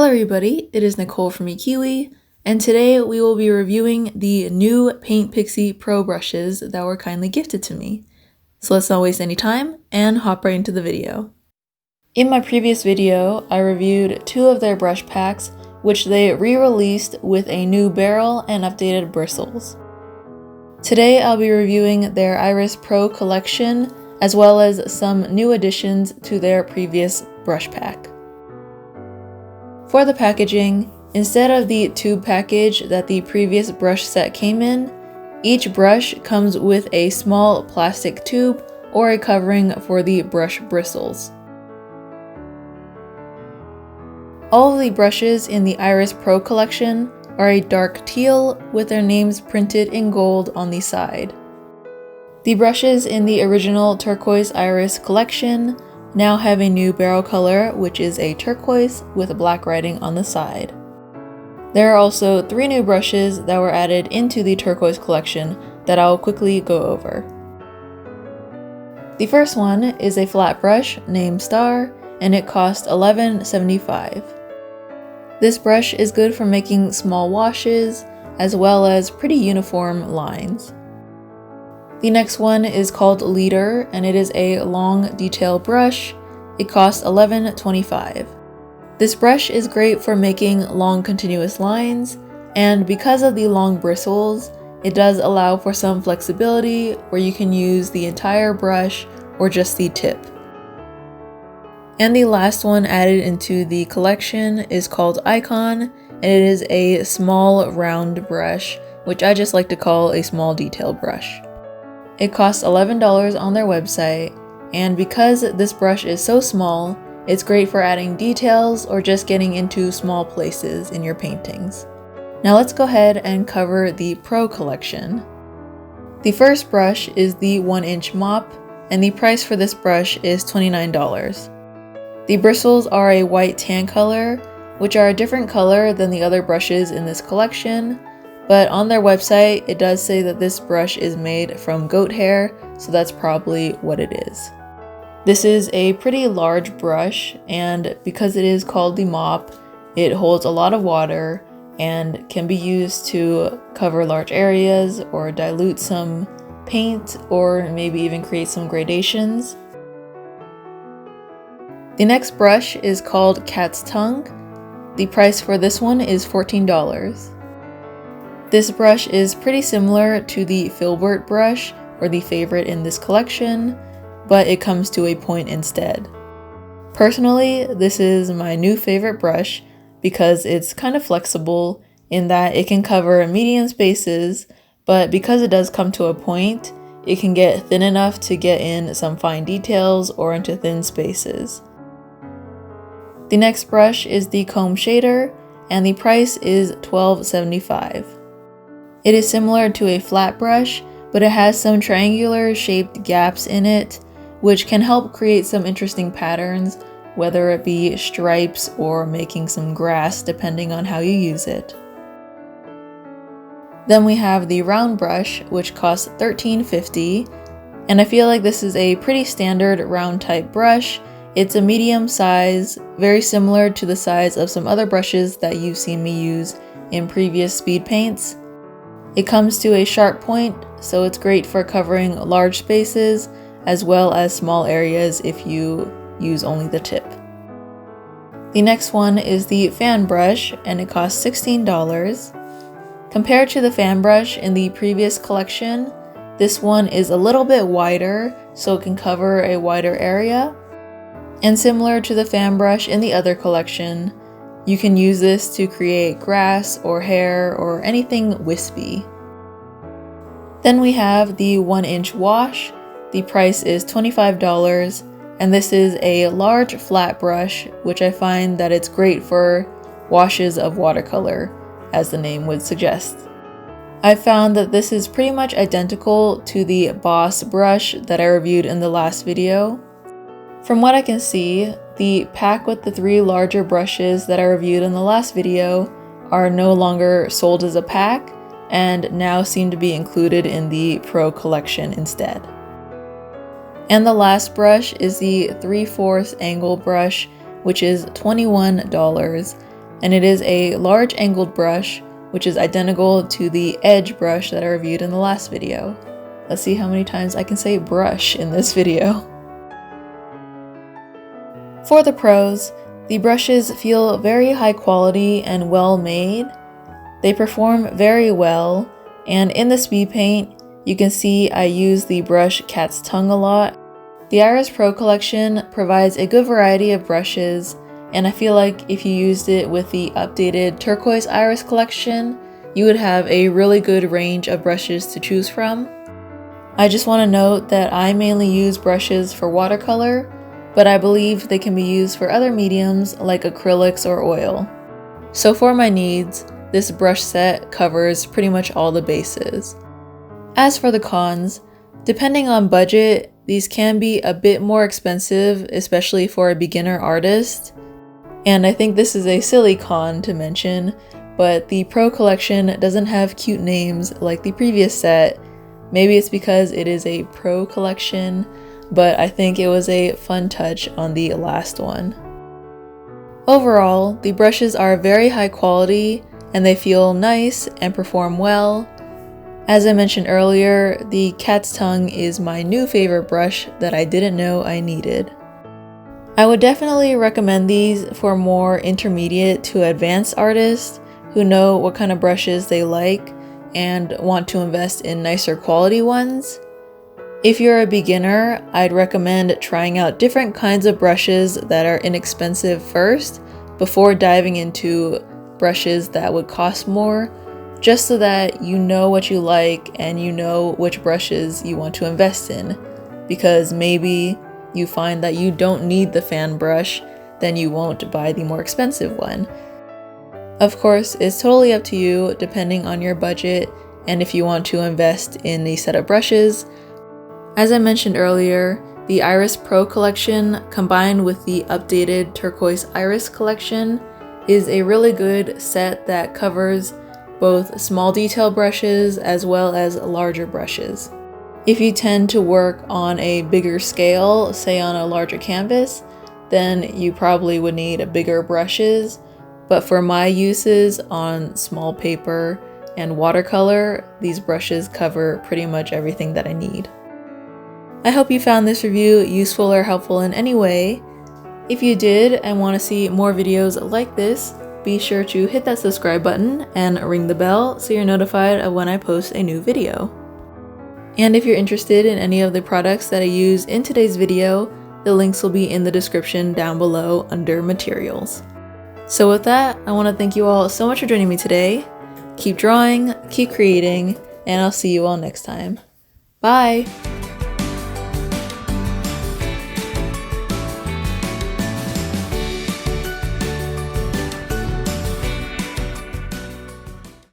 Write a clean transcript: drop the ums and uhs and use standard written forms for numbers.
Hello everybody, it is Nicole from iiKiui, and today we will be reviewing the new Paint Pixie Pro brushes that were kindly gifted to me. So let's not waste any time and hop right into the video. In my previous video, I reviewed two of their brush packs, which they re-released with a new barrel and updated bristles. Today I'll be reviewing their Iris Pro collection, as well as some new additions to their previous brush pack. For the packaging, instead of the tube package that the previous brush set came in, each brush comes with a small plastic tube or a covering for the brush bristles. All of the brushes in the Iris Pro collection are a dark teal with their names printed in gold on the side. The brushes in the original Turquoise Iris collection now have a new barrel color, which is a turquoise with black writing on the side. There are also 3 new brushes that were added into the turquoise collection that I'll quickly go over. The first one is a flat brush named Star, and it costs $11.75. This brush is good for making small washes, as well as pretty uniform lines. The next one is called Leader, and it is a long detail brush. It costs $11.25. This brush is great for making long continuous lines, and because of the long bristles, it does allow for some flexibility where you can use the entire brush or just the tip. And the last one added into the collection is called Icon, and it is a small round brush, which I just like to call a small detail brush. It costs $11 on their website, and because this brush is so small, it's great for adding details or just getting into small places in your paintings. Now let's go ahead and cover the Pro collection. The first brush is the 1-inch mop, and the price for this brush is $29. The bristles are a white tan color, which are a different color than the other brushes in this collection. But on their website, it does say that this brush is made from goat hair, so that's probably what it is. This is a pretty large brush, and because it is called the mop, it holds a lot of water and can be used to cover large areas or dilute some paint or maybe even create some gradations. The next brush is called Cat's Tongue. The price for this one is $14. This brush is pretty similar to the Filbert brush, or the favorite in this collection, but it comes to a point instead. Personally, this is my new favorite brush because it's kind of flexible in that it can cover medium spaces, but because it does come to a point, it can get thin enough to get in some fine details or into thin spaces. The next brush is the Combe Shader, and the price is $12.75. It is similar to a flat brush, but it has some triangular shaped gaps in it, which can help create some interesting patterns, whether it be stripes or making some grass depending on how you use it. Then we have the round brush, which costs $13.50, and I feel like this is a pretty standard round type brush. It's a medium size, very similar to the size of some other brushes that you've seen me use in previous speed paints. It comes to a sharp point, so it's great for covering large spaces as well as small areas if you use only the tip. The next one is the fan brush, and it costs $16. Compared to the fan brush in the previous collection, this one is a little bit wider, so it can cover a wider area. And similar to the fan brush in the other collection, you can use this to create grass or hair or anything wispy. Then we have the 1-inch wash. The price is $25, and this is a large flat brush, which I find that it's great for washes of watercolor, as the name would suggest. I found that this is pretty much identical to the Boss brush that I reviewed in the last video. From what I can see, the pack with the 3 larger brushes that I reviewed in the last video are no longer sold as a pack and now seem to be included in the Pro collection instead. And the last brush is the 3/4 angle brush, which is $21, and it is a large angled brush, which is identical to the edge brush that I reviewed in the last video. Let's see how many times I can say brush in this video. For the pros, the brushes feel very high quality and well made. They perform very well, and in the speed paint, you can see I use the brush Cat's Tongue a lot. The Iris Pro collection provides a good variety of brushes, and I feel like if you used it with the updated Turquoise Iris collection, you would have a really good range of brushes to choose from. I just want to note that I mainly use brushes for watercolor, but I believe they can be used for other mediums like acrylics or oil. So for my needs, this brush set covers pretty much all the bases. As for the cons, depending on budget, these can be a bit more expensive, especially for a beginner artist. And I think this is a silly con to mention, but the Pro collection doesn't have cute names like the previous set. Maybe it's because it is a Pro collection, but I think it was a fun touch on the last one. Overall, the brushes are very high quality and they feel nice and perform well. As I mentioned earlier, the Cat's Tongue is my new favorite brush that I didn't know I needed. I would definitely recommend these for more intermediate to advanced artists who know what kind of brushes they like and want to invest in nicer quality ones. If you're a beginner, I'd recommend trying out different kinds of brushes that are inexpensive first before diving into brushes that would cost more, just so that you know what you like and you know which brushes you want to invest in, because maybe you find that you don't need the fan brush, then you won't buy the more expensive one. Of course, it's totally up to you depending on your budget and if you want to invest in a set of brushes. As I mentioned earlier, the Iris Pro collection combined with the updated Turquoise Iris collection is a really good set that covers both small detail brushes as well as larger brushes. If you tend to work on a bigger scale, say on a larger canvas, then you probably would need bigger brushes, but for my uses on small paper and watercolor, these brushes cover pretty much everything that I need. I hope you found this review useful or helpful in any way. If you did and want to see more videos like this, be sure to hit that subscribe button and ring the bell so you're notified of when I post a new video. And if you're interested in any of the products that I use in today's video, the links will be in the description down below under materials. So with that, I want to thank you all so much for joining me today. Keep drawing, keep creating, and I'll see you all next time. Bye!